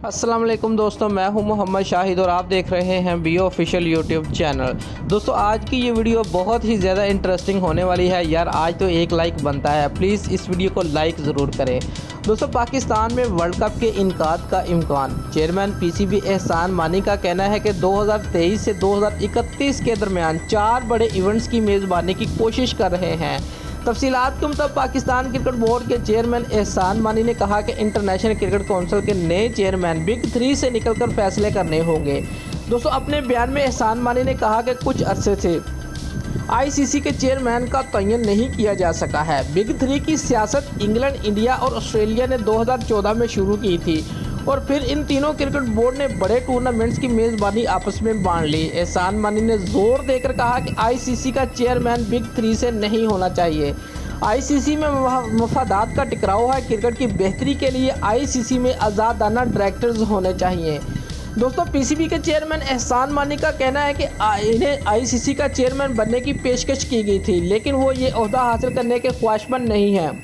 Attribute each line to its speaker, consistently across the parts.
Speaker 1: अस्सलाम वालेकुम दोस्तों, मैं हूं मोहम्मद शाहिद और आप देख रहे हैं बी ऑफिशियल यूट्यूब चैनल। दोस्तों आज की ये वीडियो बहुत ही ज़्यादा इंटरेस्टिंग होने वाली है यार। आज तो एक लाइक बनता है, प्लीज़ इस वीडियो को लाइक ज़रूर करें। दोस्तों पाकिस्तान में वर्ल्ड कप के इनकाद का इम्कान। चेयरमैन पीसीबी एहसान मानी का कहना है कि 2023 से 2031 के दरमियान 4 बड़े इवेंट्स की मेज़बानी की कोशिश कर रहे हैं। तफसीलात के मुताबिक पाकिस्तान क्रिकेट बोर्ड के चेयरमैन एहसान मानी ने कहा कि इंटरनेशनल क्रिकेट काउंसिल के नए चेयरमैन बिग 3 से निकलकर फैसले करने होंगे। दोस्तों अपने बयान में एहसान मानी ने कहा कि कुछ अरसे से आईसीसी के चेयरमैन का तयन नहीं किया जा सका है। बिग 3 की सियासत इंग्लैंड, इंडिया और ऑस्ट्रेलिया ने 2014 में शुरू की थी और फिर इन तीनों क्रिकेट बोर्ड ने बड़े टूर्नामेंट्स की मेज़बानी आपस में बांट ली। एहसान मानी ने जोर देकर कहा कि आईसीसी का चेयरमैन बिग 3 से नहीं होना चाहिए। आईसीसी में मफादात का टकराव है। क्रिकेट की बेहतरी के लिए आईसीसी में आज़ादाना डायरेक्टर्स होने चाहिए। दोस्तों पीसीबी के चेयरमैन एहसान मानी का कहना है कि इन्हें आईसीसी का चेयरमैन बनने की पेशकश की गई थी, लेकिन वो ये ओहदा हासिल करने के ख्वाहिशमंद नहीं हैं।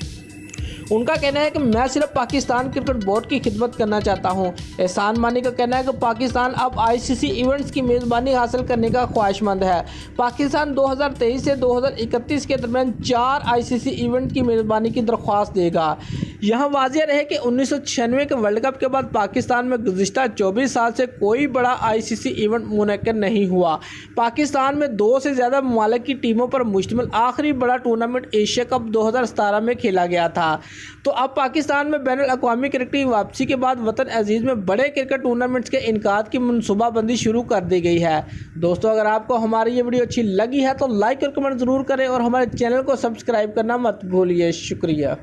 Speaker 1: उनका कहना है कि मैं सिर्फ पाकिस्तान क्रिकेट बोर्ड की खिदमत करना चाहता हूं। एहसान मानी का कहना है कि पाकिस्तान अब आईसीसी इवेंट्स की मेज़बानी हासिल करने का ख्वाहिशमंद है। पाकिस्तान 2023 से 2031 के दरमियान 4 आईसीसी इवेंट की मेज़बानी की दरख्वास्त देगा। यहाँ वाज़ेह रहे कि 1996 के वर्ल्ड कप के बाद पाकिस्तान में गुज़िश्ता 24 साल से कोई बड़ा आईसीसी इवेंट मुनक्किद नहीं हुआ। पाकिस्तान में 2 से ज़्यादा ममालिक की टीमों पर मुश्तमिल आखिरी बड़ा टूर्नामेंट एशिया कप 2017 में खेला गया था। तो अब पाकिस्तान में बैनुल अक़वामी क्रिकेट की वापसी के बाद वतन अजीज़ में बड़े क्रिकेट टूर्नामेंट्स के इनकाद की मनसूबाबंदी शुरू कर दी गई है। दोस्तों अगर आपको हमारी ये वीडियो अच्छी लगी है तो लाइक और कमेंट ज़रूर करें और हमारे चैनल को सब्सक्राइब करना मत भूलिए। शुक्रिया।